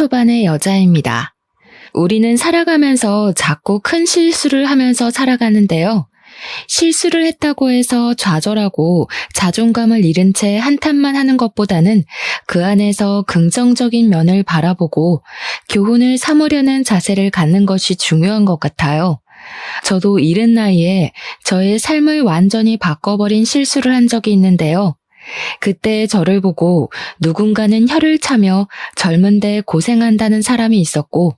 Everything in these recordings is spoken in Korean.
초반의 여자입니다. 우리는 살아가면서 자꾸 큰 실수를 하면서 살아가는데요. 실수를 했다고 해서 좌절하고 자존감을 잃은 채 한탄만 하는 것보다는 그 안에서 긍정적인 면을 바라보고 교훈을 삼으려는 자세를 갖는 것이 중요한 것 같아요. 저도 이른 나이에 저의 삶을 완전히 바꿔버린 실수를 한 적이 있는데요. 그때 저를 보고 누군가는 혀를 차며 젊은데 고생한다는 사람이 있었고,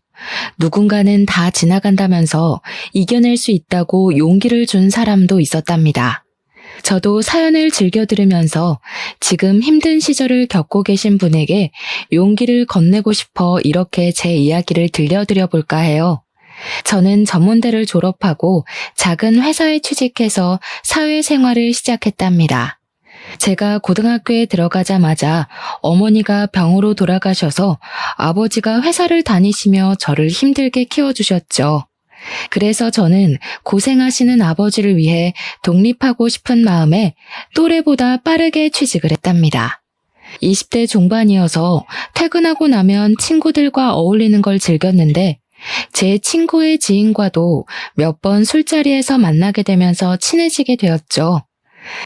누군가는 다 지나간다면서 이겨낼 수 있다고 용기를 준 사람도 있었답니다. 저도 사연을 즐겨 들으면서 지금 힘든 시절을 겪고 계신 분에게 용기를 건네고 싶어 이렇게 제 이야기를 들려드려 볼까 해요. 저는 전문대를 졸업하고 작은 회사에 취직해서 사회생활을 시작했답니다. 제가 고등학교에 들어가자마자 어머니가 병으로 돌아가셔서 아버지가 회사를 다니시며 저를 힘들게 키워주셨죠. 그래서 저는 고생하시는 아버지를 위해 독립하고 싶은 마음에 또래보다 빠르게 취직을 했답니다. 20대 중반이어서 퇴근하고 나면 친구들과 어울리는 걸 즐겼는데 제 친구의 지인과도 몇 번 술자리에서 만나게 되면서 친해지게 되었죠.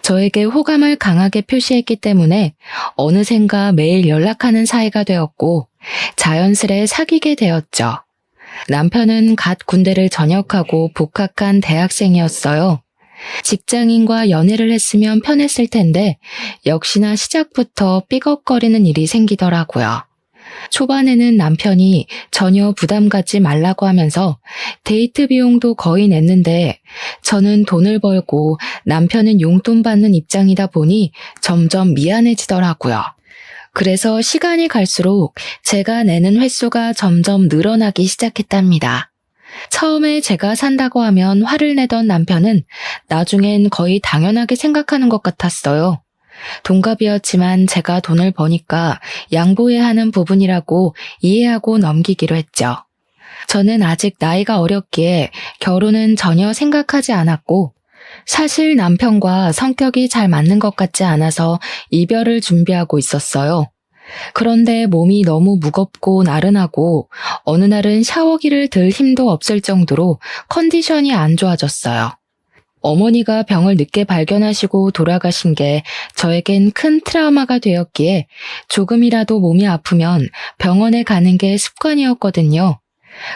저에게 호감을 강하게 표시했기 때문에 어느샌가 매일 연락하는 사이가 되었고 자연스레 사귀게 되었죠. 남편은 갓 군대를 전역하고 복학한 대학생이었어요. 직장인과 연애를 했으면 편했을 텐데 역시나 시작부터 삐걱거리는 일이 생기더라고요. 초반에는 남편이 전혀 부담 갖지 말라고 하면서 데이트 비용도 거의 냈는데 저는 돈을 벌고 남편은 용돈 받는 입장이다 보니 점점 미안해지더라고요. 그래서 시간이 갈수록 제가 내는 횟수가 점점 늘어나기 시작했답니다. 처음에 제가 산다고 하면 화를 내던 남편은 나중엔 거의 당연하게 생각하는 것 같았어요. 동갑이었지만 제가 돈을 버니까 양보해야 하는 부분이라고 이해하고 넘기기로 했죠. 저는 아직 나이가 어렸기에 결혼은 전혀 생각하지 않았고 사실 남편과 성격이 잘 맞는 것 같지 않아서 이별을 준비하고 있었어요. 그런데 몸이 너무 무겁고 나른하고 어느 날은 샤워기를 들 힘도 없을 정도로 컨디션이 안 좋아졌어요. 어머니가 병을 늦게 발견하시고 돌아가신 게 저에겐 큰 트라우마가 되었기에 조금이라도 몸이 아프면 병원에 가는 게 습관이었거든요.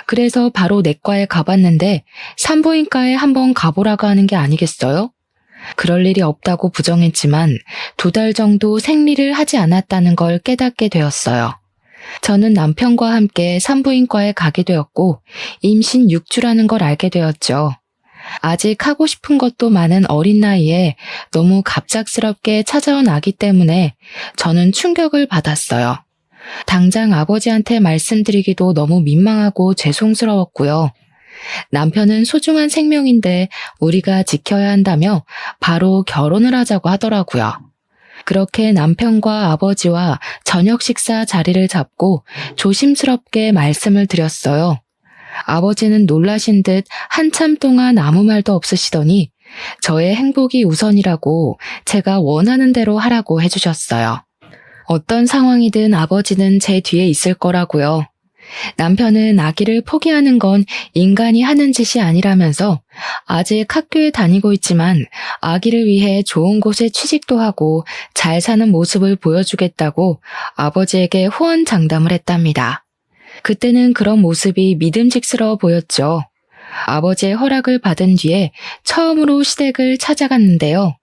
그래서 바로 내과에 가봤는데 산부인과에 한번 가보라고 하는 게 아니겠어요? 그럴 일이 없다고 부정했지만 2달 정도 생리를 하지 않았다는 걸 깨닫게 되었어요. 저는 남편과 함께 산부인과에 가게 되었고 임신 6주라는 걸 알게 되었죠. 아직 하고 싶은 것도 많은 어린 나이에 너무 갑작스럽게 찾아온 아기 때문에 저는 충격을 받았어요. 당장 아버지한테 말씀드리기도 너무 민망하고 죄송스러웠고요. 남편은 소중한 생명인데 우리가 지켜야 한다며 바로 결혼을 하자고 하더라고요. 그렇게 남편과 아버지와 저녁 식사 자리를 잡고 조심스럽게 말씀을 드렸어요. 아버지는 놀라신 듯 한참 동안 아무 말도 없으시더니 저의 행복이 우선이라고 제가 원하는 대로 하라고 해주셨어요. 어떤 상황이든 아버지는 제 뒤에 있을 거라고요. 남편은 아기를 포기하는 건 인간이 하는 짓이 아니라면서 아직 학교에 다니고 있지만 아기를 위해 좋은 곳에 취직도 하고 잘 사는 모습을 보여주겠다고 아버지에게 호언장담을 했답니다. 그때는 그런 모습이 믿음직스러워 보였죠. 아버지의 허락을 받은 뒤에 처음으로 시댁을 찾아갔는데요.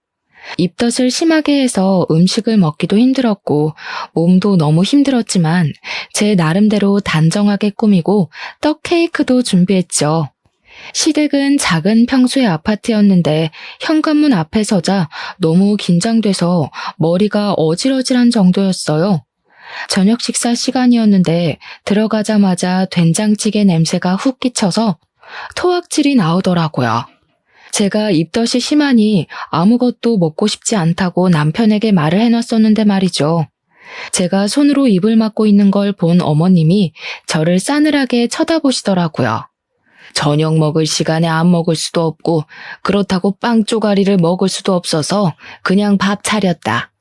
입덧을 심하게 해서 음식을 먹기도 힘들었고 몸도 너무 힘들었지만 제 나름대로 단정하게 꾸미고 떡 케이크도 준비했죠. 시댁은 작은 평수의 아파트였는데 현관문 앞에 서자 너무 긴장돼서 머리가 어질어질한 정도였어요. 저녁 식사 시간이었는데 들어가자마자 된장찌개 냄새가 훅 끼쳐서 토악질이 나오더라고요. 제가 입덧이 심하니 아무것도 먹고 싶지 않다고 남편에게 말을 해놨었는데 말이죠. 제가 손으로 입을 막고 있는 걸 본 어머님이 저를 싸늘하게 쳐다보시더라고요. 저녁 먹을 시간에 안 먹을 수도 없고 그렇다고 빵 쪼가리를 먹을 수도 없어서 그냥 밥 차렸다.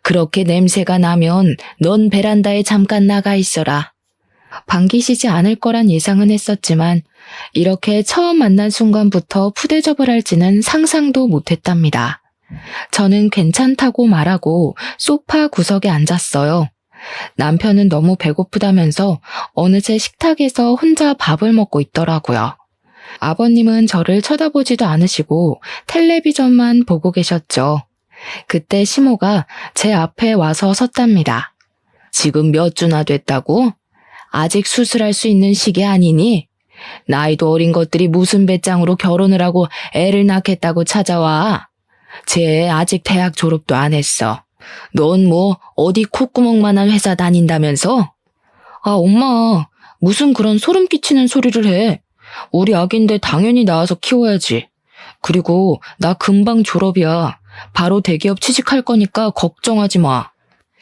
그렇게 냄새가 나면 넌 베란다에 잠깐 나가 있어라. 반기시지 않을 거란 예상은 했었지만 이렇게 처음 만난 순간부터 푸대접을 할지는 상상도 못했답니다. 저는 괜찮다고 말하고 소파 구석에 앉았어요. 남편은 너무 배고프다면서 어느새 식탁에서 혼자 밥을 먹고 있더라고요. 아버님은 저를 쳐다보지도 않으시고 텔레비전만 보고 계셨죠. 그때 시모가 제 앞에 와서 섰답니다. 지금 몇 주나 됐다고? 아직 수술할 수 있는 시기 아니니? 나이도 어린 것들이 무슨 배짱으로 결혼을 하고 애를 낳겠다고 찾아와? 쟤 아직 대학 졸업도 안 했어. 넌 뭐 어디 콧구멍만한 회사 다닌다면서? 아, 엄마, 무슨 그런 소름 끼치는 소리를 해. 우리 아기인데 당연히 낳아서 키워야지. 그리고 나 금방 졸업이야. 바로 대기업 취직할 거니까 걱정하지 마.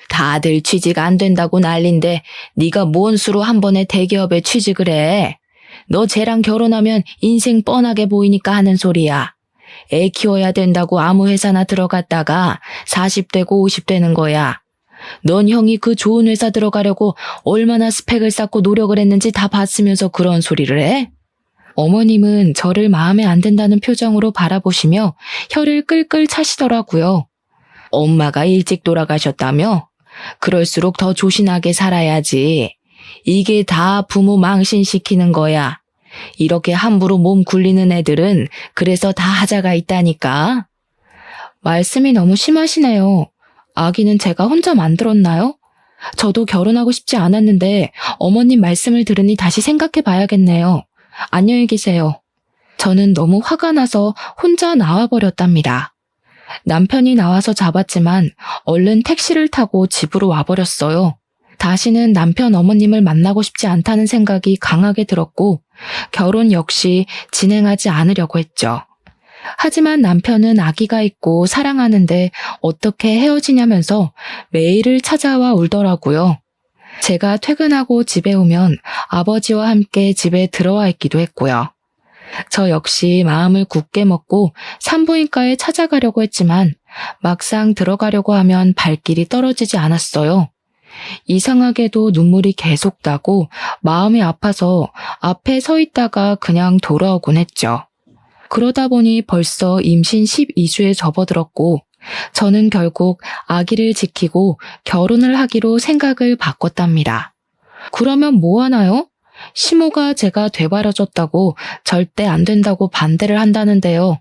다들 취직 안 된다고 난린데 네가 뭔 수로 한 번에 대기업에 취직을 해. 너 쟤랑 결혼하면 인생 뻔하게 보이니까 하는 소리야. 애 키워야 된다고 아무 회사나 들어갔다가 40대고 50대는 거야. 넌 형이 그 좋은 회사 들어가려고 얼마나 스펙을 쌓고 노력을 했는지 다 봤으면서 그런 소리를 해? 어머님은 저를 마음에 안 든다는 표정으로 바라보시며 혀를 끌끌 차시더라고요. 엄마가 일찍 돌아가셨다며? 그럴수록 더 조신하게 살아야지. 이게 다 부모 망신시키는 거야. 이렇게 함부로 몸 굴리는 애들은 그래서 다 하자가 있다니까. 말씀이 너무 심하시네요. 아기는 제가 혼자 만들었나요? 저도 결혼하고 싶지 않았는데 어머님 말씀을 들으니 다시 생각해 봐야겠네요. 안녕히 계세요. 저는 너무 화가 나서 혼자 나와버렸답니다. 남편이 나와서 잡았지만 얼른 택시를 타고 집으로 와버렸어요. 다시는 남편 어머님을 만나고 싶지 않다는 생각이 강하게 들었고 결혼 역시 진행하지 않으려고 했죠. 하지만 남편은 아기가 있고 사랑하는데 어떻게 헤어지냐면서 매일을 찾아와 울더라고요. 제가 퇴근하고 집에 오면 아버지와 함께 집에 들어와 있기도 했고요. 저 역시 마음을 굳게 먹고 산부인과에 찾아가려고 했지만 막상 들어가려고 하면 발길이 떨어지지 않았어요. 이상하게도 눈물이 계속 나고 마음이 아파서 앞에 서 있다가 그냥 돌아오곤 했죠. 그러다 보니 벌써 임신 12주에 접어들었고 저는 결국 아기를 지키고 결혼을 하기로 생각을 바꿨답니다. 그러면 뭐 하나요? 시모가 제가 되바라졌다고 절대 안 된다고 반대를 한다는데요.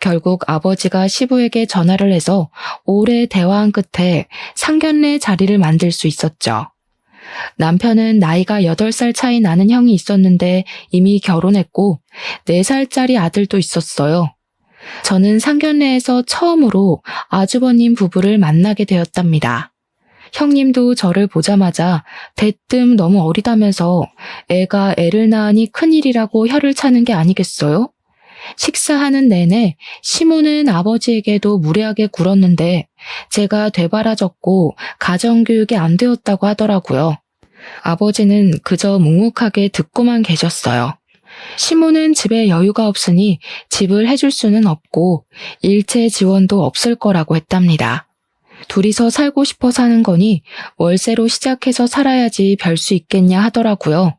결국 아버지가 시부에게 전화를 해서 오래 대화한 끝에 상견례 자리를 만들 수 있었죠. 남편은 나이가 8살 차이 나는 형이 있었는데 이미 결혼했고 4살짜리 아들도 있었어요. 저는 상견례에서 처음으로 아주버님 부부를 만나게 되었답니다. 형님도 저를 보자마자 대뜸 너무 어리다면서 애가 애를 낳으니 큰일이라고 혀를 차는 게 아니겠어요? 식사하는 내내 시모는 아버지에게도 무례하게 굴었는데 제가 되바라졌고 가정교육이 안 되었다고 하더라고요. 아버지는 그저 묵묵하게 듣고만 계셨어요. 시모는 집에 여유가 없으니 집을 해줄 수는 없고 일체 지원도 없을 거라고 했답니다. 둘이서 살고 싶어 사는 거니 월세로 시작해서 살아야지 별 수 있겠냐 하더라고요.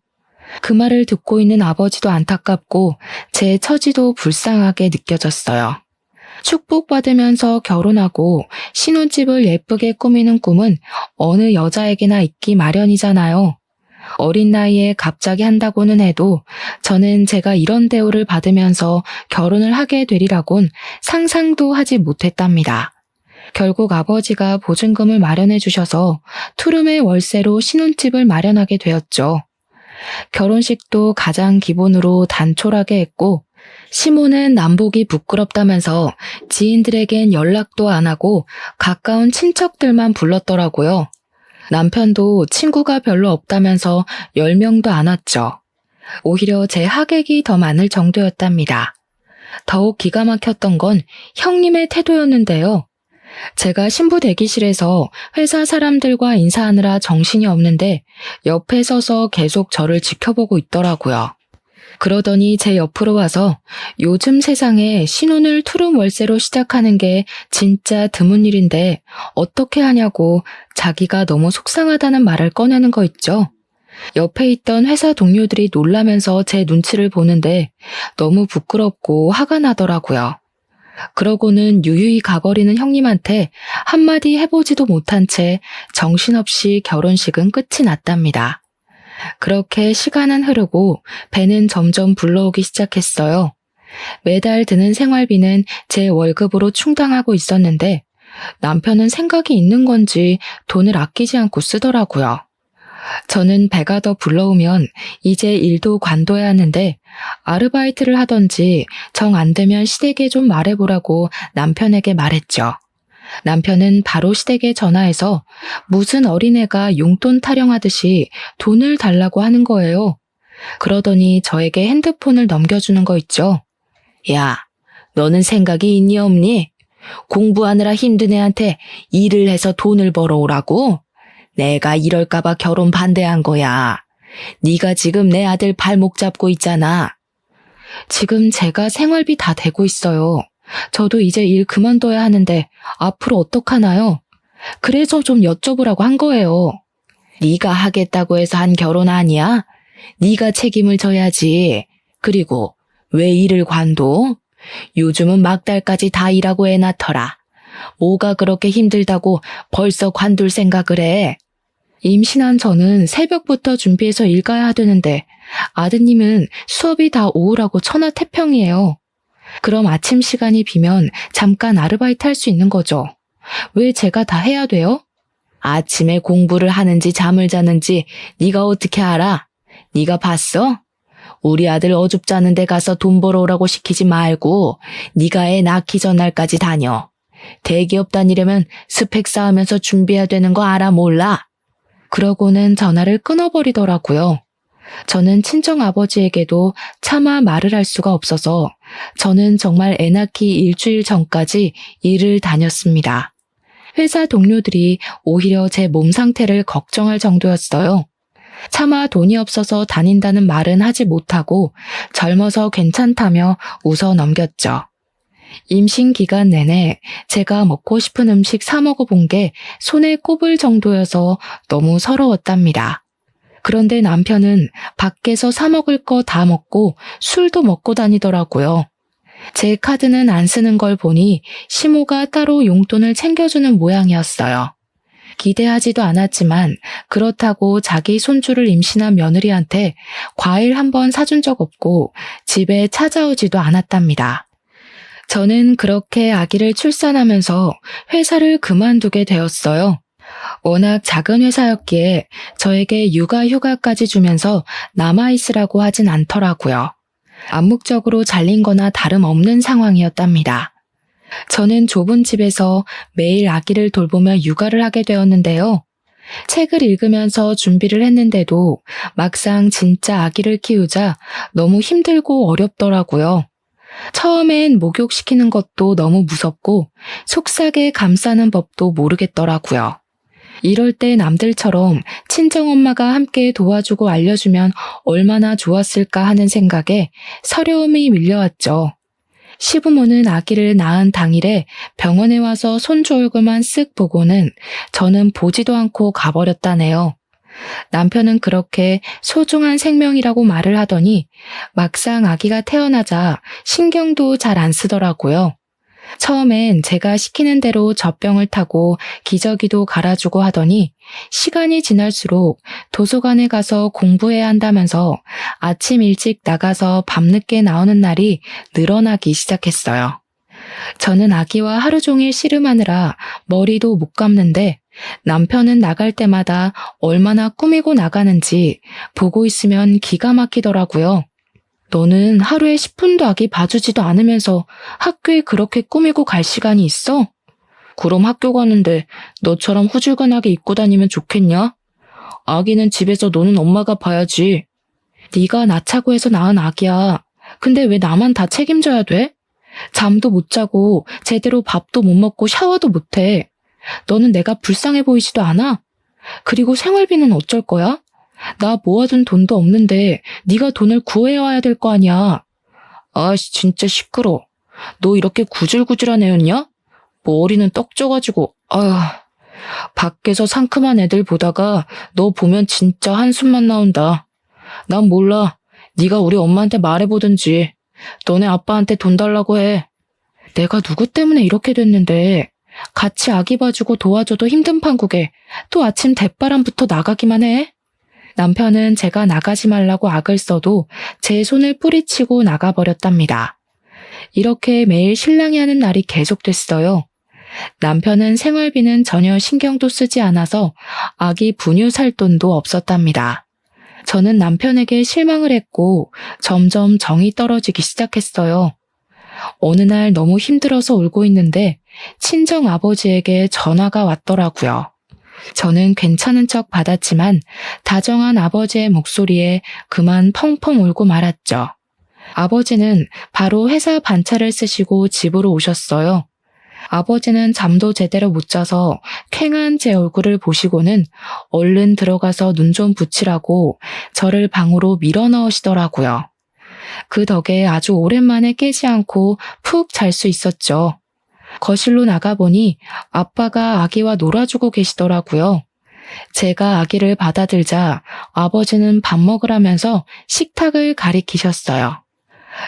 그 말을 듣고 있는 아버지도 안타깝고 제 처지도 불쌍하게 느껴졌어요. 축복받으면서 결혼하고 신혼집을 예쁘게 꾸미는 꿈은 어느 여자에게나 있기 마련이잖아요. 어린 나이에 갑자기 한다고는 해도 저는 제가 이런 대우를 받으면서 결혼을 하게 되리라곤 상상도 하지 못했답니다. 결국 아버지가 보증금을 마련해 주셔서 투룸의 월세로 신혼집을 마련하게 되었죠. 결혼식도 가장 기본으로 단촐하게 했고 시모는 남복이 부끄럽다면서 지인들에겐 연락도 안 하고 가까운 친척들만 불렀더라고요. 남편도 친구가 별로 없다면서 10명도 안 왔죠. 오히려 제 하객이 더 많을 정도였답니다. 더욱 기가 막혔던 건 형님의 태도였는데요. 제가 신부 대기실에서 회사 사람들과 인사하느라 정신이 없는데 옆에 서서 계속 저를 지켜보고 있더라고요. 그러더니 제 옆으로 와서 요즘 세상에 신혼을 투룸 월세로 시작하는 게 진짜 드문 일인데 어떻게 하냐고 자기가 너무 속상하다는 말을 꺼내는 거 있죠. 옆에 있던 회사 동료들이 놀라면서 제 눈치를 보는데 너무 부끄럽고 화가 나더라고요. 그러고는 유유히 가버리는 형님한테 한마디 해보지도 못한 채 정신없이 결혼식은 끝이 났답니다. 그렇게 시간은 흐르고 배는 점점 불러오기 시작했어요. 매달 드는 생활비는 제 월급으로 충당하고 있었는데 남편은 생각이 있는 건지 돈을 아끼지 않고 쓰더라고요. 저는 배가 더 불러오면 이제 일도 관둬야 하는데 아르바이트를 하던지 정 안 되면 시댁에 좀 말해보라고 남편에게 말했죠. 남편은 바로 시댁에 전화해서 무슨 어린애가 용돈 타령하듯이 돈을 달라고 하는 거예요. 그러더니 저에게 핸드폰을 넘겨주는 거 있죠. 야, 너는 생각이 있니 없니? 공부하느라 힘든 애한테 일을 해서 돈을 벌어오라고? 내가 이럴까봐 결혼 반대한 거야. 네가 지금 내 아들 발목 잡고 있잖아. 지금 제가 생활비 다 대고 있어요. 저도 이제 일 그만둬야 하는데 앞으로 어떡하나요? 그래서 좀 여쭤보라고 한 거예요. 네가 하겠다고 해서 한 결혼 아니야? 네가 책임을 져야지. 그리고 왜 일을 관둬? 요즘은 막달까지 다 일하고 애 낳더라. 뭐가 그렇게 힘들다고 벌써 관둘 생각을 해? 임신한 저는 새벽부터 준비해서 일 가야 하는데 아드님은 수업이 다 오후라고 천하태평이에요. 그럼 아침 시간이 비면 잠깐 아르바이트 할 수 있는 거죠. 왜 제가 다 해야 돼요? 아침에 공부를 하는지 잠을 자는지 네가 어떻게 알아? 네가 봤어? 우리 아들 어줍잖은 데 가서 돈 벌어오라고 시키지 말고 네가 애 낳기 전날까지 다녀. 대기업 다니려면 스펙 쌓으면서 준비해야 되는 거 알아 몰라? 그러고는 전화를 끊어버리더라고요. 저는 친정아버지에게도 차마 말을 할 수가 없어서 저는 정말 애 낳기 일주일 전까지 일을 다녔습니다. 회사 동료들이 오히려 제 몸 상태를 걱정할 정도였어요. 차마 돈이 없어서 다닌다는 말은 하지 못하고 젊어서 괜찮다며 웃어 넘겼죠. 임신 기간 내내 제가 먹고 싶은 음식 사 먹어본 게 손에 꼽을 정도여서 너무 서러웠답니다. 그런데 남편은 밖에서 사 먹을 거 다 먹고 술도 먹고 다니더라고요. 제 카드는 안 쓰는 걸 보니 시모가 따로 용돈을 챙겨주는 모양이었어요. 기대하지도 않았지만 그렇다고 자기 손주를 임신한 며느리한테 과일 한 번 사준 적 없고 집에 찾아오지도 않았답니다. 저는 그렇게 아기를 출산하면서 회사를 그만두게 되었어요. 워낙 작은 회사였기에 저에게 육아휴가까지 주면서 남아있으라고 하진 않더라고요. 암묵적으로 잘린 거나 다름없는 상황이었답니다. 저는 좁은 집에서 매일 아기를 돌보며 육아를 하게 되었는데요. 책을 읽으면서 준비를 했는데도 막상 진짜 아기를 키우자 너무 힘들고 어렵더라고요. 처음엔 목욕시키는 것도 너무 무섭고 속삭에 감싸는 법도 모르겠더라고요. 이럴 때 남들처럼 친정엄마가 함께 도와주고 알려주면 얼마나 좋았을까 하는 생각에 서러움이 밀려왔죠. 시부모는 아기를 낳은 당일에 병원에 와서 손주 얼굴만 쓱 보고는 저는 보지도 않고 가버렸다네요. 남편은 그렇게 소중한 생명이라고 말을 하더니 막상 아기가 태어나자 신경도 잘 안 쓰더라고요. 처음엔 제가 시키는 대로 젖병을 타고 기저귀도 갈아주고 하더니 시간이 지날수록 도서관에 가서 공부해야 한다면서 아침 일찍 나가서 밤늦게 나오는 날이 늘어나기 시작했어요. 저는 아기와 하루 종일 씨름하느라 머리도 못 감는데 남편은 나갈 때마다 얼마나 꾸미고 나가는지 보고 있으면 기가 막히더라고요. 너는 하루에 10분도 아기 봐주지도 않으면서 학교에 그렇게 꾸미고 갈 시간이 있어? 그럼 학교 가는데 너처럼 후줄근하게 입고 다니면 좋겠냐? 아기는 집에서 노는 엄마가 봐야지. 네가 낳자고 해서 낳은 아기야. 근데 왜 나만 다 책임져야 돼? 잠도 못 자고 제대로 밥도 못 먹고 샤워도 못 해. 너는 내가 불쌍해 보이지도 않아? 그리고 생활비는 어쩔 거야? 나 모아둔 돈도 없는데 네가 돈을 구해와야 될 거 아니야. 아씨 진짜 시끄러. 너 이렇게 구질구질한 애였냐? 머리는 떡져가지고 아휴. 밖에서 상큼한 애들 보다가 너 보면 진짜 한숨만 나온다. 난 몰라. 네가 우리 엄마한테 말해보든지. 너네 아빠한테 돈 달라고 해. 내가 누구 때문에 이렇게 됐는데 같이 아기 봐주고 도와줘도 힘든 판국에 또 아침 대바람부터 나가기만 해. 남편은 제가 나가지 말라고 악을 써도 제 손을 뿌리치고 나가버렸답니다. 이렇게 매일 신랑이 하는 날이 계속됐어요. 남편은 생활비는 전혀 신경도 쓰지 않아서 아기 분유 살 돈도 없었답니다. 저는 남편에게 실망을 했고 점점 정이 떨어지기 시작했어요. 어느 날 너무 힘들어서 울고 있는데 친정 아버지에게 전화가 왔더라고요. 저는 괜찮은 척 받았지만 다정한 아버지의 목소리에 그만 펑펑 울고 말았죠. 아버지는 바로 회사 반차를 쓰시고 집으로 오셨어요. 아버지는 잠도 제대로 못 자서 퀭한 제 얼굴을 보시고는 얼른 들어가서 눈 좀 붙이라고 저를 방으로 밀어 넣으시더라고요. 그 덕에 아주 오랜만에 깨지 않고 푹 잘 수 있었죠. 거실로 나가보니 아빠가 아기와 놀아주고 계시더라고요. 제가 아기를 받아들자 아버지는 밥 먹으라면서 식탁을 가리키셨어요.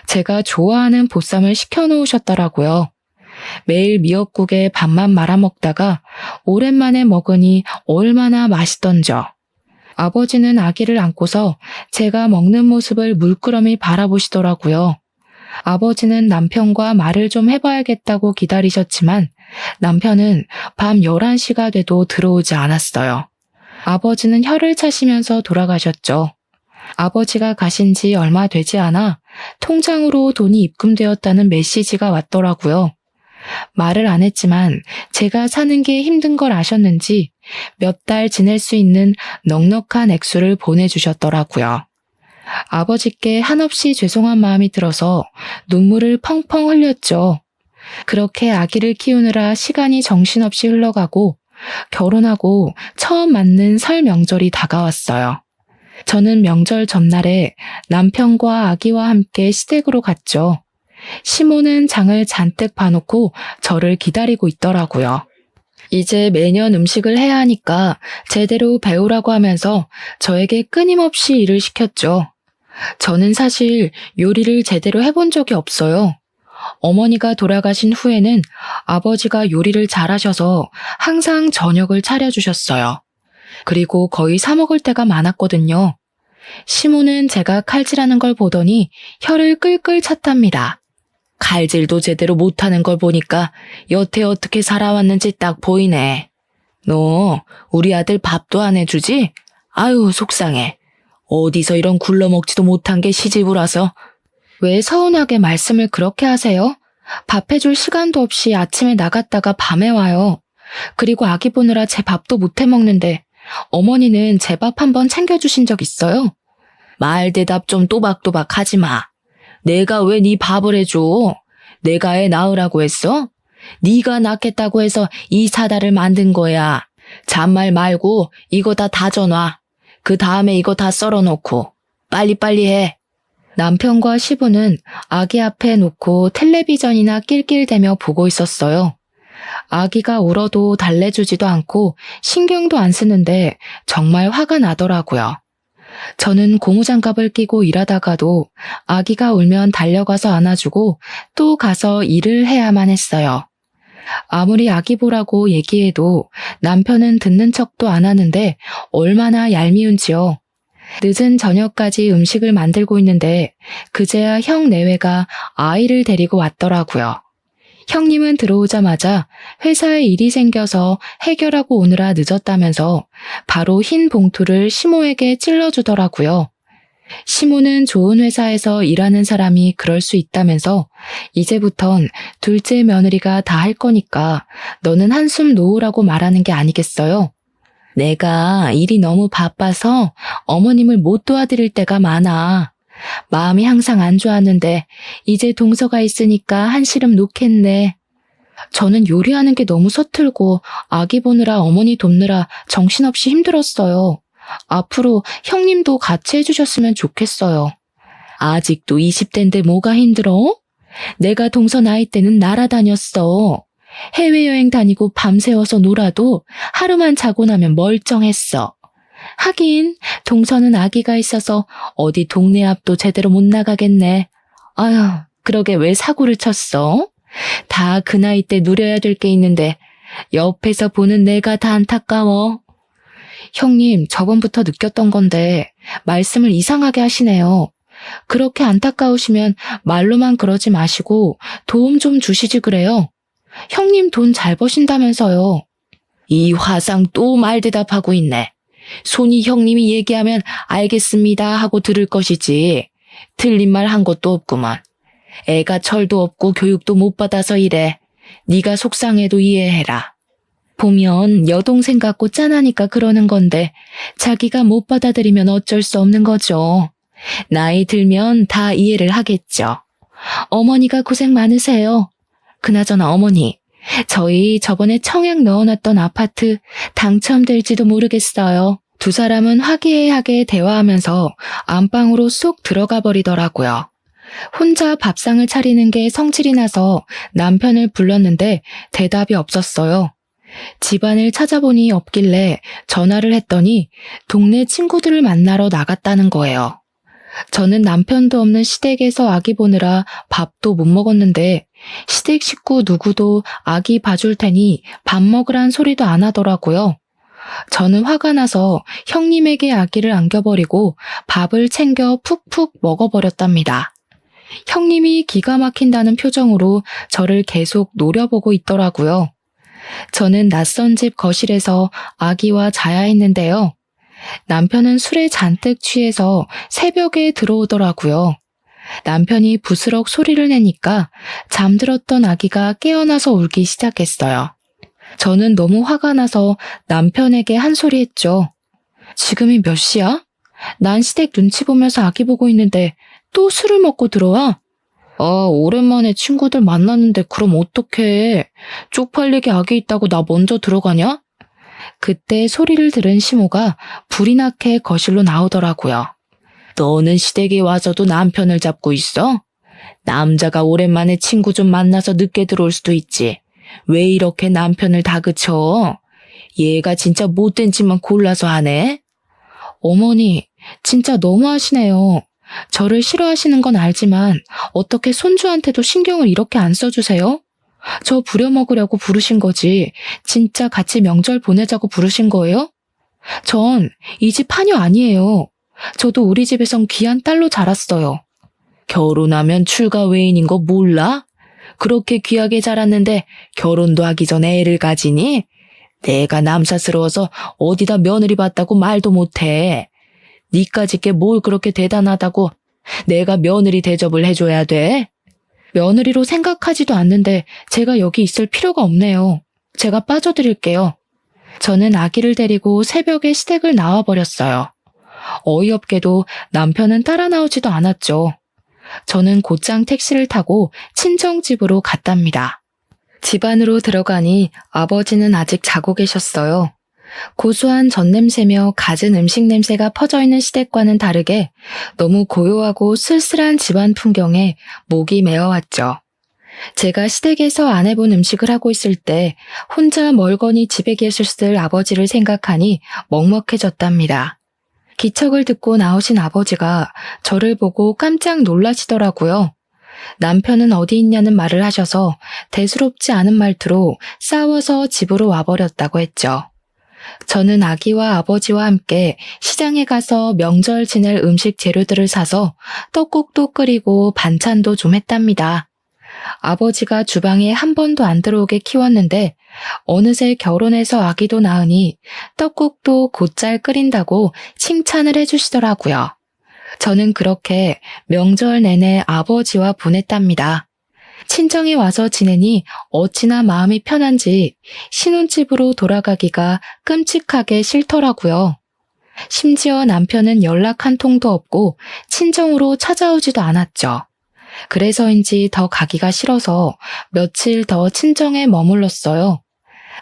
제가 좋아하는 보쌈을 시켜놓으셨더라고요. 매일 미역국에 밥만 말아먹다가 오랜만에 먹으니 얼마나 맛있던져. 아버지는 아기를 안고서 제가 먹는 모습을 물끄러미 바라보시더라고요. 아버지는 남편과 말을 좀 해봐야겠다고 기다리셨지만 남편은 밤 11시가 돼도 들어오지 않았어요. 아버지는 혀를 차시면서 돌아가셨죠. 아버지가 가신 지 얼마 되지 않아 통장으로 돈이 입금되었다는 메시지가 왔더라고요. 말을 안 했지만 제가 사는 게 힘든 걸 아셨는지 몇 달 지낼 수 있는 넉넉한 액수를 보내주셨더라고요. 아버지께 한없이 죄송한 마음이 들어서 눈물을 펑펑 흘렸죠. 그렇게 아기를 키우느라 시간이 정신없이 흘러가고 결혼하고 처음 맞는 설 명절이 다가왔어요. 저는 명절 전날에 남편과 아기와 함께 시댁으로 갔죠. 시모는 장을 잔뜩 봐놓고 저를 기다리고 있더라고요. 이제 매년 음식을 해야 하니까 제대로 배우라고 하면서 저에게 끊임없이 일을 시켰죠. 저는 사실 요리를 제대로 해본 적이 없어요. 어머니가 돌아가신 후에는 아버지가 요리를 잘하셔서 항상 저녁을 차려주셨어요. 그리고 거의 사 먹을 때가 많았거든요. 시모는 제가 칼질하는 걸 보더니 혀를 끌끌 찼답니다. 칼질도 제대로 못하는 걸 보니까 여태 어떻게 살아왔는지 딱 보이네. 너 우리 아들 밥도 안 해주지? 아유 속상해. 어디서 이런 굴러먹지도 못한 게 시집을 와서. 왜 서운하게 말씀을 그렇게 하세요? 밥 해줄 시간도 없이 아침에 나갔다가 밤에 와요. 그리고 아기 보느라 제 밥도 못 해먹는데 어머니는 제 밥 한번 챙겨주신 적 있어요? 말 대답 좀 또박또박 하지 마. 내가 왜 네 밥을 해줘? 내가 애 낳으라고 했어? 네가 낳겠다고 해서 이 사다를 만든 거야. 잔말 말고 이거 다 다져놔. 그 다음에 이거 다 썰어놓고 빨리빨리 해. 남편과 시부는 아기 앞에 놓고 텔레비전이나 낄낄대며 보고 있었어요. 아기가 울어도 달래주지도 않고 신경도 안 쓰는데 정말 화가 나더라고요. 저는 고무장갑을 끼고 일하다가도 아기가 울면 달려가서 안아주고 또 가서 일을 해야만 했어요. 아무리 아기 보라고 얘기해도 남편은 듣는 척도 안 하는데 얼마나 얄미운지요. 늦은 저녁까지 음식을 만들고 있는데 그제야 형 내외가 아이를 데리고 왔더라고요. 형님은 들어오자마자 회사에 일이 생겨서 해결하고 오느라 늦었다면서 바로 흰 봉투를 시모에게 찔러주더라고요. 시모는 좋은 회사에서 일하는 사람이 그럴 수 있다면서 이제부턴 둘째 며느리가 다 할 거니까 너는 한숨 놓으라고 말하는 게 아니겠어요? 내가 일이 너무 바빠서 어머님을 못 도와드릴 때가 많아. 마음이 항상 안 좋았는데 이제 동서가 있으니까 한시름 놓겠네. 저는 요리하는 게 너무 서툴고 아기 보느라 어머니 돕느라 정신없이 힘들었어요. 앞으로 형님도 같이 해주셨으면 좋겠어요. 아직도 20대인데 뭐가 힘들어? 내가 동서 나이 때는 날아다녔어. 해외여행 다니고 밤새워서 놀아도 하루만 자고 나면 멀쩡했어. 하긴 동서는 아기가 있어서 어디 동네 앞도 제대로 못 나가겠네. 아휴, 그러게 왜 사고를 쳤어? 다 그 나이 때 누려야 될 게 있는데 옆에서 보는 내가 다 안타까워. 형님, 저번부터 느꼈던 건데 말씀을 이상하게 하시네요. 그렇게 안타까우시면 말로만 그러지 마시고 도움 좀 주시지 그래요. 형님 돈 잘 버신다면서요. 이 화상 또 말대답하고 있네. 손이 형님이 얘기하면 알겠습니다 하고 들을 것이지. 틀린 말 한 것도 없구만. 애가 철도 없고 교육도 못 받아서 이래. 네가 속상해도 이해해라. 보면 여동생 같고 짠하니까 그러는 건데 자기가 못 받아들이면 어쩔 수 없는 거죠. 나이 들면 다 이해를 하겠죠. 어머니가 고생 많으세요. 그나저나 어머니, 저희 저번에 청약 넣어놨던 아파트 당첨될지도 모르겠어요. 두 사람은 화기애애하게 대화하면서 안방으로 쏙 들어가 버리더라고요. 혼자 밥상을 차리는 게 성질이 나서 남편을 불렀는데 대답이 없었어요. 집안을 찾아보니 없길래 전화를 했더니 동네 친구들을 만나러 나갔다는 거예요. 저는 남편도 없는 시댁에서 아기 보느라 밥도 못 먹었는데 시댁 식구 누구도 아기 봐줄 테니 밥 먹으란 소리도 안 하더라고요. 저는 화가 나서 형님에게 아기를 안겨버리고 밥을 챙겨 푹푹 먹어버렸답니다. 형님이 기가 막힌다는 표정으로 저를 계속 노려보고 있더라고요. 저는 낯선 집 거실에서 아기와 자야 했는데요. 남편은 술에 잔뜩 취해서 새벽에 들어오더라고요. 남편이 부스럭 소리를 내니까 잠들었던 아기가 깨어나서 울기 시작했어요. 저는 너무 화가 나서 남편에게 한 소리 했죠. 지금이 몇 시야? 난 시댁 눈치 보면서 아기 보고 있는데 또 술을 먹고 들어와? 오랜만에 친구들 만났는데 그럼 어떡해. 쪽팔리게 아기 있다고 나 먼저 들어가냐? 그때 소리를 들은 시모가 불이 나게 거실로 나오더라고요. 너는 시댁에 와서도 남편을 잡고 있어? 남자가 오랜만에 친구 좀 만나서 늦게 들어올 수도 있지. 왜 이렇게 남편을 다그쳐? 얘가 진짜 못된 짓만 골라서 하네? 어머니, 진짜 너무하시네요. 저를 싫어하시는 건 알지만 어떻게 손주한테도 신경을 이렇게 안 써주세요? 저 부려먹으려고 부르신 거지 진짜 같이 명절 보내자고 부르신 거예요? 전 이 집 하녀 아니에요. 저도 우리 집에선 귀한 딸로 자랐어요. 결혼하면 출가 외인인 거 몰라? 그렇게 귀하게 자랐는데 결혼도 하기 전에 애를 가지니? 내가 남사스러워서 어디다 며느리 봤다고 말도 못해. 니까짓 게 뭘 그렇게 대단하다고 내가 며느리 대접을 해줘야 돼? 며느리로 생각하지도 않는데 제가 여기 있을 필요가 없네요. 제가 빠져드릴게요. 저는 아기를 데리고 새벽에 시댁을 나와버렸어요. 어이없게도 남편은 따라 나오지도 않았죠. 저는 곧장 택시를 타고 친정집으로 갔답니다. 집 안으로 들어가니 아버지는 아직 자고 계셨어요. 고소한 젖냄새며 갖은 음식 냄새가 퍼져있는 시댁과는 다르게 너무 고요하고 쓸쓸한 집안 풍경에 목이 메어왔죠. 제가 시댁에서 안 해본 음식을 하고 있을 때 혼자 멀거니 집에 계셨을 아버지를 생각하니 먹먹해졌답니다. 기척을 듣고 나오신 아버지가 저를 보고 깜짝 놀라시더라고요. 남편은 어디 있냐는 말을 하셔서 대수롭지 않은 말투로 싸워서 집으로 와버렸다고 했죠. 저는 아기와 아버지와 함께 시장에 가서 명절 지낼 음식 재료들을 사서 떡국도 끓이고 반찬도 좀 했답니다. 아버지가 주방에 한 번도 안 들어오게 키웠는데 어느새 결혼해서 아기도 낳으니 떡국도 곧잘 끓인다고 칭찬을 해주시더라고요. 저는 그렇게 명절 내내 아버지와 보냈답니다. 친정에 와서 지내니 어찌나 마음이 편한지 신혼집으로 돌아가기가 끔찍하게 싫더라고요. 심지어 남편은 연락 한 통도 없고 친정으로 찾아오지도 않았죠. 그래서인지 더 가기가 싫어서 며칠 더 친정에 머물렀어요.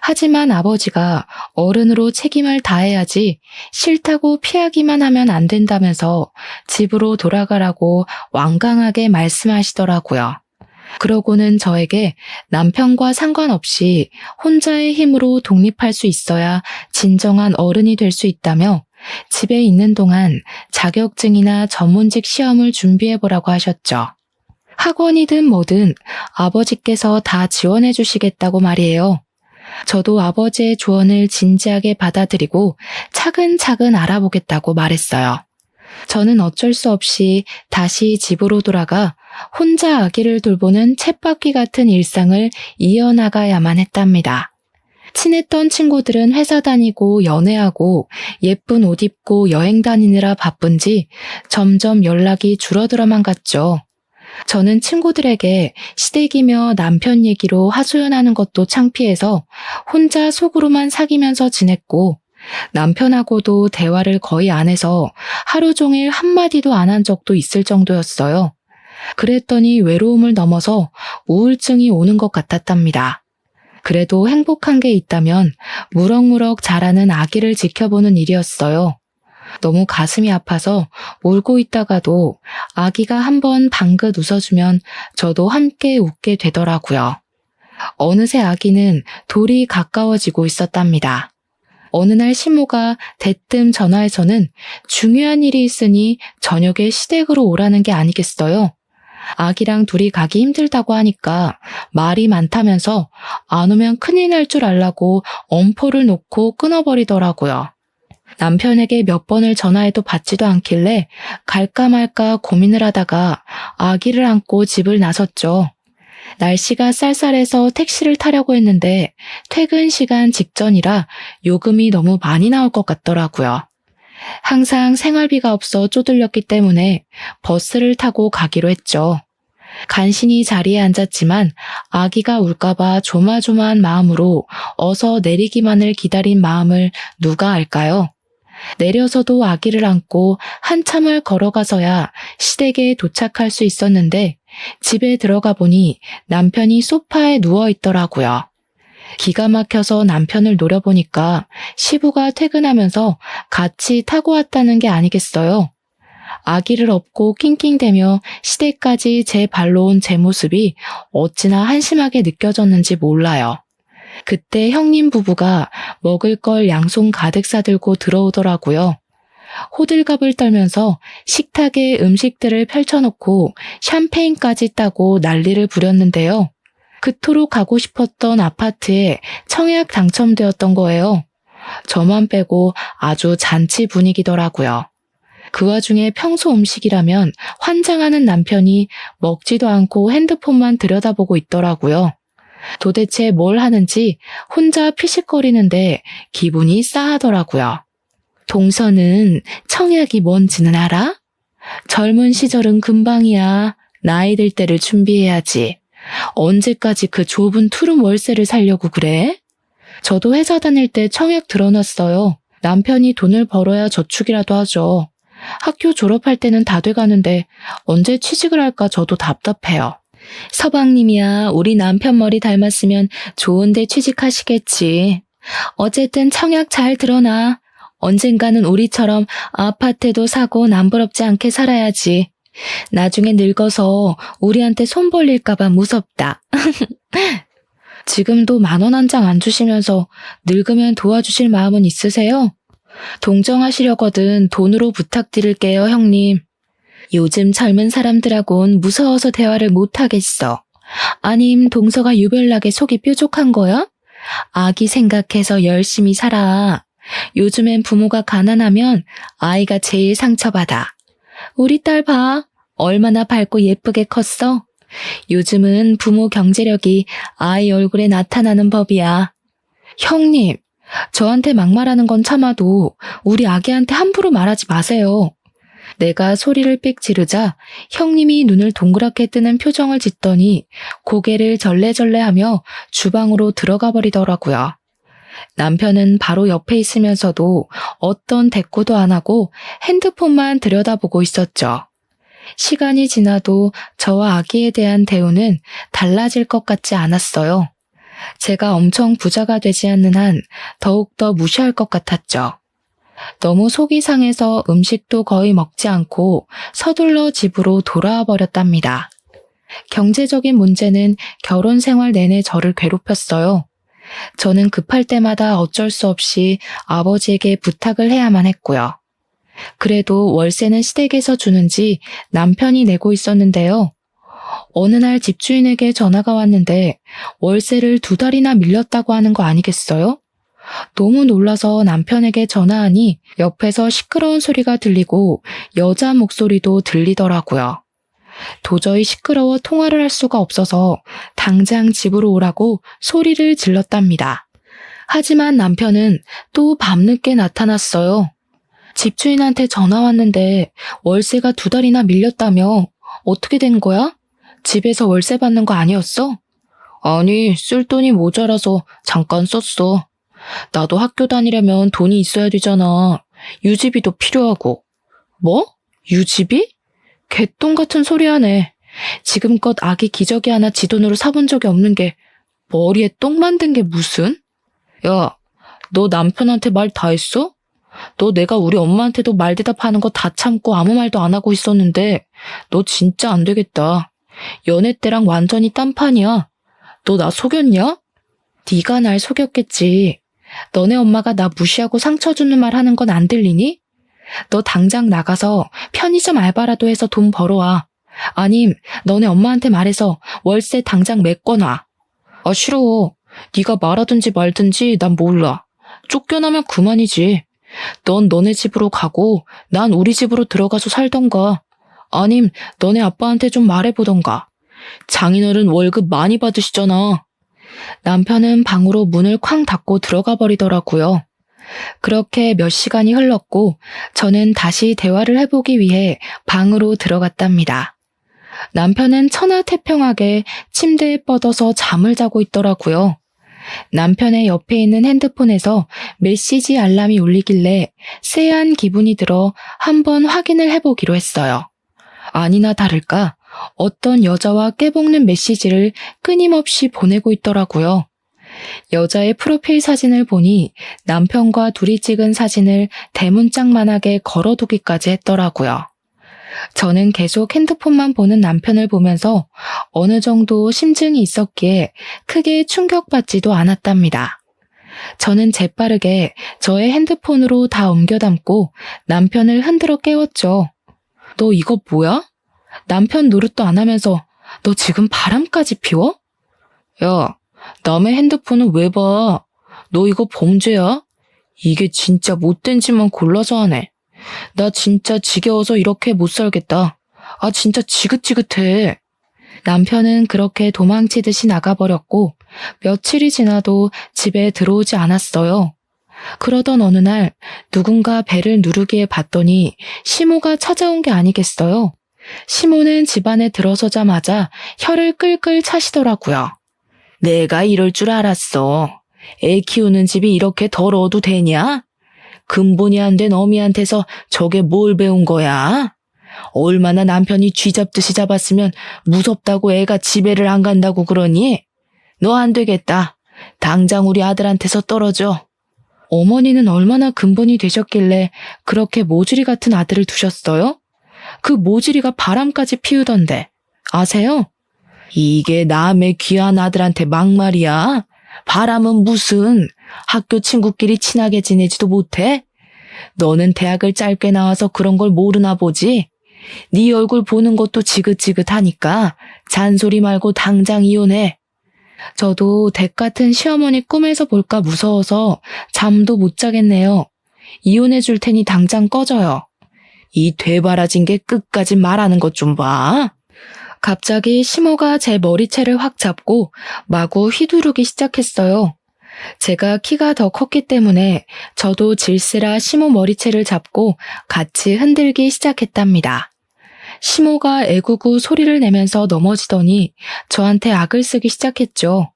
하지만 아버지가 어른으로 책임을 다해야지 싫다고 피하기만 하면 안 된다면서 집으로 돌아가라고 완강하게 말씀하시더라고요. 그러고는 저에게 남편과 상관없이 혼자의 힘으로 독립할 수 있어야 진정한 어른이 될 수 있다며 집에 있는 동안 자격증이나 전문직 시험을 준비해보라고 하셨죠. 학원이든 뭐든 아버지께서 다 지원해 주시겠다고 말이에요. 저도 아버지의 조언을 진지하게 받아들이고 차근차근 알아보겠다고 말했어요. 저는 어쩔 수 없이 다시 집으로 돌아가 혼자 아기를 돌보는 쳇바퀴 같은 일상을 이어나가야만 했답니다. 친했던 친구들은 회사 다니고 연애하고 예쁜 옷 입고 여행 다니느라 바쁜지 점점 연락이 줄어들어만 갔죠. 저는 친구들에게 시댁이며 남편 얘기로 하소연하는 것도 창피해서 혼자 속으로만 사귀면서 지냈고 남편하고도 대화를 거의 안 해서 하루 종일 한마디도 안 한 적도 있을 정도였어요. 그랬더니 외로움을 넘어서 우울증이 오는 것 같았답니다. 그래도 행복한 게 있다면 무럭무럭 자라는 아기를 지켜보는 일이었어요. 너무 가슴이 아파서 울고 있다가도 아기가 한번 방긋 웃어주면 저도 함께 웃게 되더라고요. 어느새 아기는 돌이 가까워지고 있었답니다. 어느 날 시모가 대뜸 전화해서는 중요한 일이 있으니 저녁에 시댁으로 오라는 게 아니겠어요? 아기랑 둘이 가기 힘들다고 하니까 말이 많다면서 안 오면 큰일 날 줄 알라고 엄포를 놓고 끊어버리더라고요. 남편에게 몇 번을 전화해도 받지도 않길래 갈까 말까 고민을 하다가 아기를 안고 집을 나섰죠. 날씨가 쌀쌀해서 택시를 타려고 했는데 퇴근 시간 직전이라 요금이 너무 많이 나올 것 같더라고요. 항상 생활비가 없어 쪼들렸기 때문에 버스를 타고 가기로 했죠. 간신히 자리에 앉았지만 아기가 울까봐 조마조마한 마음으로 어서 내리기만을 기다린 마음을 누가 알까요? 내려서도 아기를 안고 한참을 걸어가서야 시댁에 도착할 수 있었는데 집에 들어가 보니 남편이 소파에 누워 있더라고요. 기가 막혀서 남편을 노려보니까 시부가 퇴근하면서 같이 타고 왔다는 게 아니겠어요. 아기를 업고 낑낑대며 시댁까지 제 발로 온 제 모습이 어찌나 한심하게 느껴졌는지 몰라요. 그때 형님 부부가 먹을 걸 양손 가득 싸들고 들어오더라고요. 호들갑을 떨면서 식탁에 음식들을 펼쳐놓고 샴페인까지 따고 난리를 부렸는데요. 그토록 가고 싶었던 아파트에 청약 당첨되었던 거예요. 저만 빼고 아주 잔치 분위기더라고요. 그 와중에 평소 음식이라면 환장하는 남편이 먹지도 않고 핸드폰만 들여다보고 있더라고요. 도대체 뭘 하는지 혼자 피식거리는데 기분이 싸하더라고요. 동서는 청약이 뭔지는 알아? 젊은 시절은 금방이야. 나이 들 때를 준비해야지. 언제까지 그 좁은 투룸 월세를 살려고 그래? 저도 회사 다닐 때 청약 들어놨어요. 남편이 돈을 벌어야 저축이라도 하죠. 학교 졸업할 때는 다 돼가는데 언제 취직을 할까 저도 답답해요. 서방님이야 우리 남편 머리 닮았으면 좋은데 취직하시겠지. 어쨌든 청약 잘 들어놔. 언젠가는 우리처럼 아파트도 사고 남부럽지 않게 살아야지. 나중에 늙어서 우리한테 손 벌릴까봐 무섭다. 지금도 10,000원 한 장 안 주시면서 늙으면 도와주실 마음은 있으세요? 동정하시려거든 돈으로 부탁드릴게요, 형님. 요즘 젊은 사람들하곤 무서워서 대화를 못하겠어. 아님 동서가 유별나게 속이 뾰족한 거야? 아기 생각해서 열심히 살아. 요즘엔 부모가 가난하면 아이가 제일 상처받아. 우리 딸 봐. 얼마나 밝고 예쁘게 컸어? 요즘은 부모 경제력이 아이 얼굴에 나타나는 법이야. 형님, 저한테 막말하는 건 참아도 우리 아기한테 함부로 말하지 마세요. 내가 소리를 삑 지르자 형님이 눈을 동그랗게 뜨는 표정을 짓더니 고개를 절레절레하며 주방으로 들어가 버리더라고요. 남편은 바로 옆에 있으면서도 어떤 대꾸도 안 하고 핸드폰만 들여다보고 있었죠. 시간이 지나도 저와 아기에 대한 대우는 달라질 것 같지 않았어요. 제가 엄청 부자가 되지 않는 한 더욱더 무시할 것 같았죠. 너무 속이 상해서 음식도 거의 먹지 않고 서둘러 집으로 돌아와 버렸답니다. 경제적인 문제는 결혼 생활 내내 저를 괴롭혔어요. 저는 급할 때마다 어쩔 수 없이 아버지에게 부탁을 해야만 했고요. 그래도 월세는 시댁에서 주는지 남편이 내고 있었는데요. 어느 날 집주인에게 전화가 왔는데 월세를 2달이나 밀렸다고 하는 거 아니겠어요? 너무 놀라서 남편에게 전화하니 옆에서 시끄러운 소리가 들리고 여자 목소리도 들리더라고요. 도저히 시끄러워 통화를 할 수가 없어서 당장 집으로 오라고 소리를 질렀답니다. 하지만 남편은 또 밤늦게 나타났어요. 집주인한테 전화 왔는데 월세가 2달이나 밀렸다며. 어떻게 된 거야? 집에서 월세 받는 거 아니었어? 아니, 쓸 돈이 모자라서 잠깐 썼어. 나도 학교 다니려면 돈이 있어야 되잖아. 유지비도 필요하고. 뭐? 유지비? 개똥 같은 소리 하네. 지금껏 아기 기저귀 하나 지 돈으로 사본 적이 없는 게 머리에 똥 만든 게 무슨? 야, 너 남편한테 말 다 했어? 너 내가 우리 엄마한테도 말 대답하는 거 다 참고 아무 말도 안 하고 있었는데 너 진짜 안 되겠다. 연애 때랑 완전히 딴판이야. 너 나 속였냐? 네가 날 속였겠지. 너네 엄마가 나 무시하고 상처 주는 말 하는 건 안 들리니? 너 당장 나가서 편의점 알바라도 해서 돈 벌어와. 아님 너네 엄마한테 말해서 월세 당장 메꿔놔. 아, 싫어. 네가 말하든지 말든지 난 몰라. 쫓겨나면 그만이지. 넌 너네 집으로 가고 난 우리 집으로 들어가서 살던가. 아님 너네 아빠한테 좀 말해보던가. 장인어른 월급 많이 받으시잖아. 남편은 방으로 문을 쾅 닫고 들어가 버리더라고요. 그렇게 몇 시간이 흘렀고 저는 다시 대화를 해보기 위해 방으로 들어갔답니다. 남편은 천하태평하게 침대에 뻗어서 잠을 자고 있더라고요. 남편의 옆에 있는 핸드폰에서 메시지 알람이 울리길래 쎄한 기분이 들어 한번 확인을 해보기로 했어요. 아니나 다를까 어떤 여자와 깨볶는 메시지를 끊임없이 보내고 있더라고요. 여자의 프로필 사진을 보니 남편과 둘이 찍은 사진을 대문짝만하게 걸어두기까지 했더라고요. 저는 계속 핸드폰만 보는 남편을 보면서 어느 정도 심증이 있었기에 크게 충격받지도 않았답니다. 저는 재빠르게 저의 핸드폰으로 다 옮겨 담고 남편을 흔들어 깨웠죠. 너 이거 뭐야? 남편 노릇도 안 하면서 너 지금 바람까지 피워? 야, 남의 핸드폰은 왜 봐? 너 이거 범죄야? 이게 진짜 못된 짓만 골라서 하네. 나 진짜 지겨워서 이렇게 못 살겠다. 아, 진짜 지긋지긋해. 남편은 그렇게 도망치듯이 나가버렸고 며칠이 지나도 집에 들어오지 않았어요. 그러던 어느 날 누군가 배를 누르기에 봤더니 시모가 찾아온 게 아니겠어요. 시모는 집안에 들어서자마자 혀를 끌끌 차시더라고요. 내가 이럴 줄 알았어. 애 키우는 집이 이렇게 더러워도 되냐? 근본이 안 된 어미한테서 저게 뭘 배운 거야? 얼마나 남편이 쥐 잡듯이 잡았으면 무섭다고 애가 집에를 안 간다고 그러니? 너 안 되겠다. 당장 우리 아들한테서 떨어져. 어머니는 얼마나 근본이 되셨길래 그렇게 모질이 같은 아들을 두셨어요? 그 모질이가 바람까지 피우던데. 아세요? 이게 남의 귀한 아들한테 막말이야. 바람은 무슨. 학교 친구끼리 친하게 지내지도 못해? 너는 대학을 짧게 나와서 그런 걸 모르나 보지? 네 얼굴 보는 것도 지긋지긋하니까 잔소리 말고 당장 이혼해. 저도 댁 같은 시어머니 꿈에서 볼까 무서워서 잠도 못 자겠네요. 이혼해 줄 테니 당장 꺼져요. 이 되바라진 게 끝까지 말하는 것 좀 봐. 갑자기 시모가 제 머리채를 확 잡고 마구 휘두르기 시작했어요. 제가 키가 더 컸기 때문에 저도 질세라 시모 머리채를 잡고 같이 흔들기 시작했답니다. 시모가 애구구 소리를 내면서 넘어지더니 저한테 악을 쓰기 시작했죠.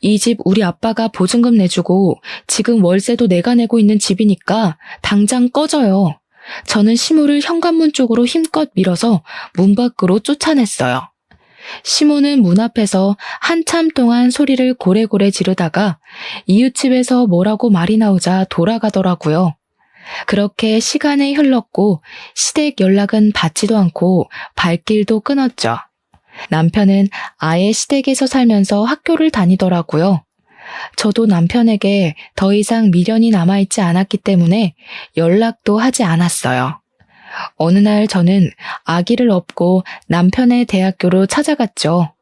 이 집 우리 아빠가 보증금 내주고 지금 월세도 내가 내고 있는 집이니까 당장 꺼져요. 저는 시모를 현관문 쪽으로 힘껏 밀어서 문 밖으로 쫓아냈어요. 시모는 문 앞에서 한참 동안 소리를 고래고래 지르다가 이웃집에서 뭐라고 말이 나오자 돌아가더라고요. 그렇게 시간이 흘렀고 시댁 연락은 받지도 않고 발길도 끊었죠. 남편은 아예 시댁에서 살면서 학교를 다니더라고요. 저도 남편에게 더 이상 미련이 남아있지 않았기 때문에 연락도 하지 않았어요. 어느 날 저는 아기를 업고 남편의 대학교로 찾아갔죠.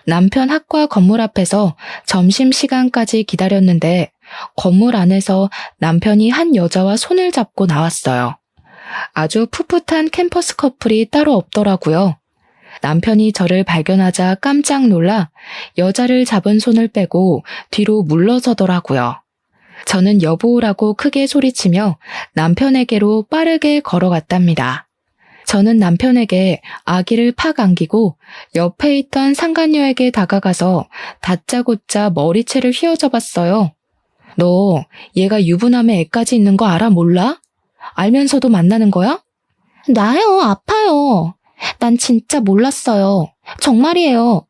남편 학과 건물 앞에서 점심시간까지 기다렸는데 건물 안에서 남편이 한 여자와 손을 잡고 나왔어요. 아주 풋풋한 캠퍼스 커플이 따로 없더라고요. 남편이 저를 발견하자 깜짝 놀라 여자를 잡은 손을 빼고 뒤로 물러서더라고요. 저는 여보라고 크게 소리치며 남편에게로 빠르게 걸어갔답니다. 저는 남편에게 아기를 팍 안기고 옆에 있던 상간녀에게 다가가서 다짜고짜 머리채를 휘어져 봤어요. 너 얘가 유부남의 애까지 있는 거 알아 몰라? 알면서도 만나는 거야? 나요, 아파요. 난 진짜 몰랐어요. 정말이에요.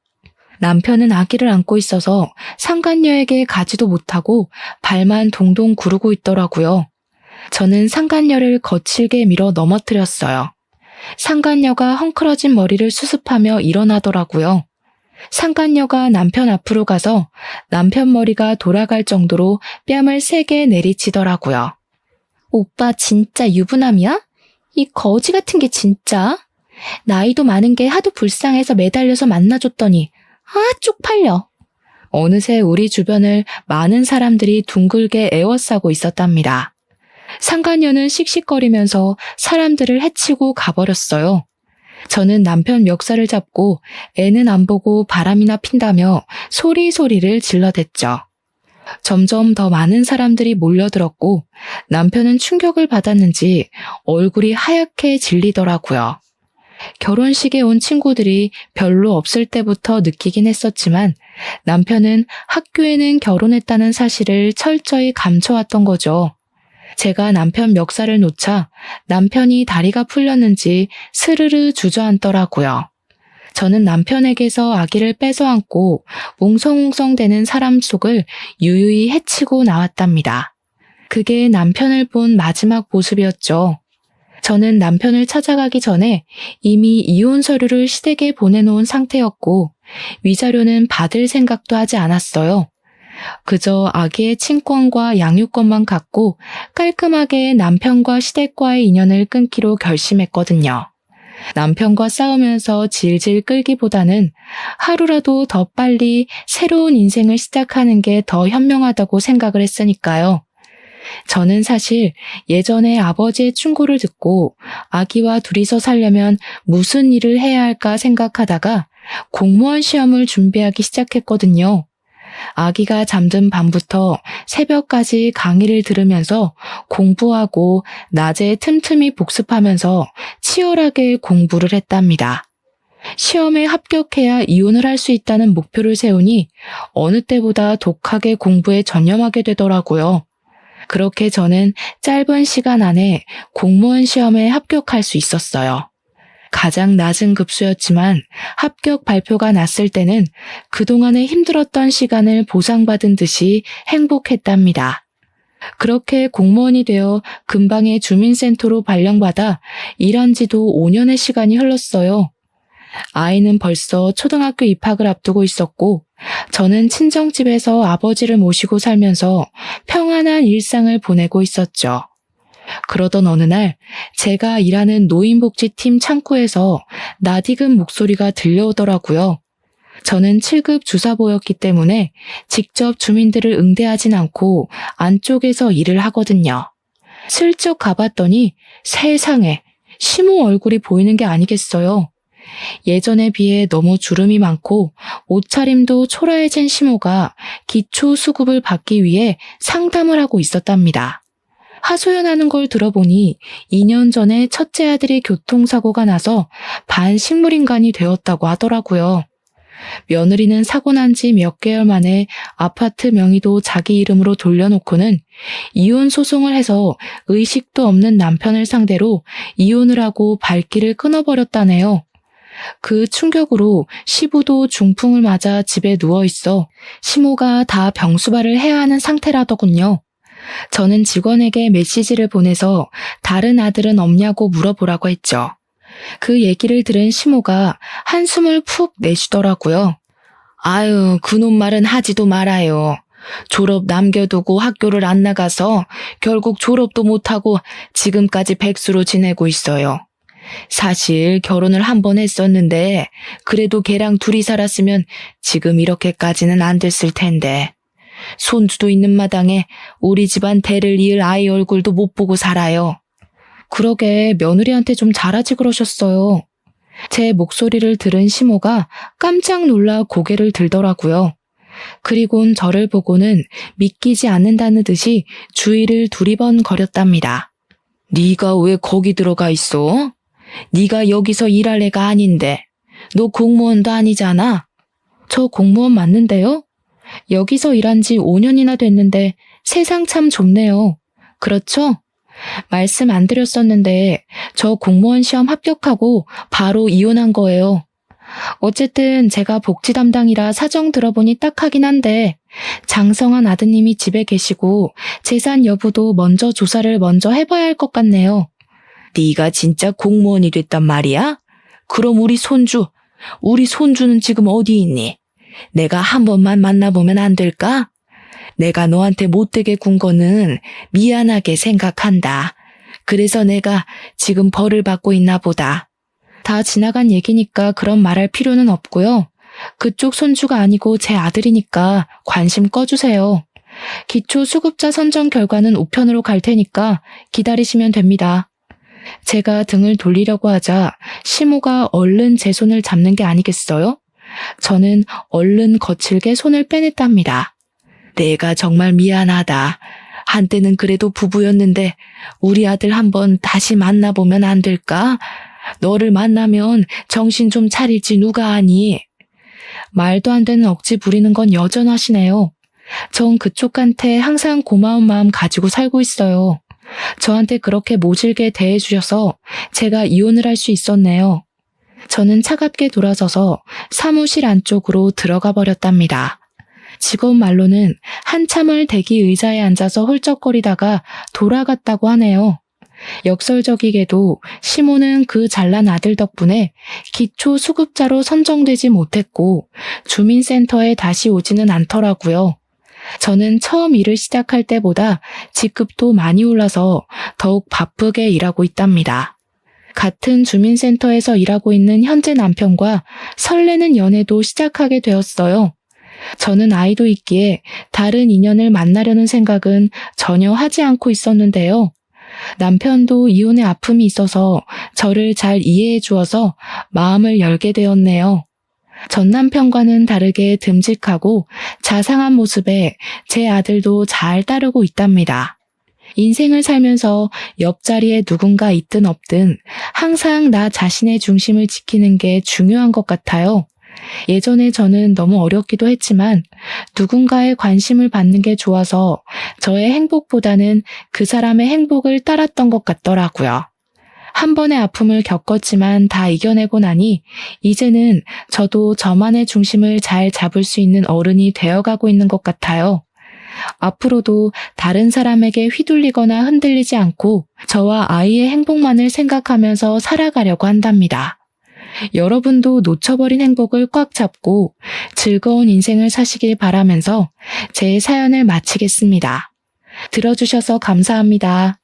남편은 아기를 안고 있어서 상간녀에게 가지도 못하고 발만 동동 구르고 있더라고요. 저는 상간녀를 거칠게 밀어 넘어뜨렸어요. 상간녀가 헝클어진 머리를 수습하며 일어나더라고요. 상간녀가 남편 앞으로 가서 남편 머리가 돌아갈 정도로 뺨을 세게 내리치더라고요. 오빠 진짜 유부남이야? 이 거지 같은 게 진짜? 나이도 많은 게 하도 불쌍해서 매달려서 만나줬더니 쪽팔려. 어느새 우리 주변을 많은 사람들이 둥글게 에워싸고 있었답니다. 상간녀는 씩씩거리면서 사람들을 해치고 가버렸어요. 저는 남편 멱살을 잡고 애는 안 보고 바람이나 핀다며 소리소리를 질러댔죠. 점점 더 많은 사람들이 몰려들었고 남편은 충격을 받았는지 얼굴이 하얗게 질리더라고요. 결혼식에 온 친구들이 별로 없을 때부터 느끼긴 했었지만 남편은 학교에는 결혼했다는 사실을 철저히 감춰왔던 거죠. 제가 남편 멱살을 놓자 남편이 다리가 풀렸는지 스르르 주저앉더라고요. 저는 남편에게서 아기를 뺏어 안고 웅성웅성대는 사람 속을 유유히 헤치고 나왔답니다. 그게 남편을 본 마지막 모습이었죠. 저는 남편을 찾아가기 전에 이미 이혼 서류를 시댁에 보내놓은 상태였고 위자료는 받을 생각도 하지 않았어요. 그저 아기의 친권과 양육권만 갖고 깔끔하게 남편과 시댁과의 인연을 끊기로 결심했거든요. 남편과 싸우면서 질질 끌기보다는 하루라도 더 빨리 새로운 인생을 시작하는 게 더 현명하다고 생각을 했으니까요. 저는 사실 예전에 아버지의 충고를 듣고 아기와 둘이서 살려면 무슨 일을 해야 할까 생각하다가 공무원 시험을 준비하기 시작했거든요. 아기가 잠든 밤부터 새벽까지 강의를 들으면서 공부하고 낮에 틈틈이 복습하면서 치열하게 공부를 했답니다. 시험에 합격해야 이혼을 할 수 있다는 목표를 세우니 어느 때보다 독하게 공부에 전념하게 되더라고요. 그렇게 저는 짧은 시간 안에 공무원 시험에 합격할 수 있었어요. 가장 낮은 급수였지만 합격 발표가 났을 때는 그동안에 힘들었던 시간을 보상받은 듯이 행복했답니다. 그렇게 공무원이 되어 근방의 주민센터로 발령받아 일한 지도 5년의 시간이 흘렀어요. 아이는 벌써 초등학교 입학을 앞두고 있었고 저는 친정집에서 아버지를 모시고 살면서 평안한 일상을 보내고 있었죠. 그러던 어느 날 제가 일하는 노인복지팀 창구에서 낯익은 목소리가 들려오더라고요. 저는 7급 주사보였기 때문에 직접 주민들을 응대하진 않고 안쪽에서 일을 하거든요. 슬쩍 가봤더니 세상에 시모 얼굴이 보이는 게 아니겠어요. 예전에 비해 너무 주름이 많고 옷차림도 초라해진 시모가 기초 수급을 받기 위해 상담을 하고 있었답니다. 하소연하는 걸 들어보니 2년 전에 첫째 아들이 교통사고가 나서 반식물인간이 되었다고 하더라고요. 며느리는 사고 난 지 몇 개월 만에 아파트 명의도 자기 이름으로 돌려놓고는 이혼 소송을 해서 의식도 없는 남편을 상대로 이혼을 하고 발길을 끊어버렸다네요. 그 충격으로 시부도 중풍을 맞아 집에 누워있어 시모가 다 병수발을 해야 하는 상태라더군요. 저는 직원에게 메시지를 보내서 다른 아들은 없냐고 물어보라고 했죠. 그 얘기를 들은 시모가 한숨을 푹 내쉬더라고요. 아유, 그놈 말은 하지도 말아요. 졸업 남겨두고 학교를 안 나가서 결국 졸업도 못하고 지금까지 백수로 지내고 있어요. 사실 결혼을 한 번 했었는데 그래도 걔랑 둘이 살았으면 지금 이렇게까지는 안 됐을 텐데. 손주도 있는 마당에 우리 집안 대를 이을 아이 얼굴도 못 보고 살아요. 그러게 며느리한테 좀 잘하지 그러셨어요. 제 목소리를 들은 시모가 깜짝 놀라 고개를 들더라고요. 그리곤 저를 보고는 믿기지 않는다는 듯이 주위를 두리번거렸답니다. 네가 왜 거기 들어가 있어? 네가 여기서 일할 애가 아닌데. 너 공무원도 아니잖아. 저 공무원 맞는데요? 여기서 일한 지 5년이나 됐는데 세상 참 좁네요. 그렇죠? 말씀 안 드렸었는데 저 공무원 시험 합격하고 바로 이혼한 거예요. 어쨌든 제가 복지 담당이라 사정 들어보니 딱하긴 한데 장성한 아드님이 집에 계시고 재산 여부도 먼저 조사를 먼저 해봐야 할 것 같네요. 네가 진짜 공무원이 됐단 말이야? 그럼 우리 손주는 지금 어디 있니? 내가 한 번만 만나보면 안 될까? 내가 너한테 못되게 군 거는 미안하게 생각한다. 그래서 내가 지금 벌을 받고 있나 보다. 다 지나간 얘기니까 그런 말할 필요는 없고요. 그쪽 손주가 아니고 제 아들이니까 관심 꺼주세요. 기초수급자 선정 결과는 우편으로 갈 테니까 기다리시면 됩니다. 제가 등을 돌리려고 하자 시모가 얼른 제 손을 잡는 게 아니겠어요? 저는 얼른 거칠게 손을 빼냈답니다. 내가 정말 미안하다. 한때는 그래도 부부였는데 우리 아들 한번 다시 만나보면 안 될까? 너를 만나면 정신 좀 차릴지 누가 아니? 말도 안 되는 억지 부리는 건 여전하시네요. 전 그쪽한테 항상 고마운 마음 가지고 살고 있어요. 저한테 그렇게 모질게 대해주셔서 제가 이혼을 할 수 있었네요. 저는 차갑게 돌아서서 사무실 안쪽으로 들어가 버렸답니다. 직원 말로는 한참을 대기 의자에 앉아서 홀쩍거리다가 돌아갔다고 하네요. 역설적이게도 시모는 그 잘난 아들 덕분에 기초수급자로 선정되지 못했고 주민센터에 다시 오지는 않더라고요. 저는 처음 일을 시작할 때보다 직급도 많이 올라서 더욱 바쁘게 일하고 있답니다. 같은 주민센터에서 일하고 있는 현재 남편과 설레는 연애도 시작하게 되었어요. 저는 아이도 있기에 다른 인연을 만나려는 생각은 전혀 하지 않고 있었는데요. 남편도 이혼의 아픔이 있어서 저를 잘 이해해 주어서 마음을 열게 되었네요. 전 남편과는 다르게 듬직하고 자상한 모습에 제 아들도 잘 따르고 있답니다. 인생을 살면서 옆자리에 누군가 있든 없든 항상 나 자신의 중심을 지키는 게 중요한 것 같아요. 예전에 저는 너무 어렵기도 했지만 누군가의 관심을 받는 게 좋아서 저의 행복보다는 그 사람의 행복을 따랐던 것 같더라고요. 한 번의 아픔을 겪었지만 다 이겨내고 나니 이제는 저도 저만의 중심을 잘 잡을 수 있는 어른이 되어가고 있는 것 같아요. 앞으로도 다른 사람에게 휘둘리거나 흔들리지 않고 저와 아이의 행복만을 생각하면서 살아가려고 한답니다. 여러분도 놓쳐버린 행복을 꽉 잡고 즐거운 인생을 사시길 바라면서 제 사연을 마치겠습니다. 들어주셔서 감사합니다.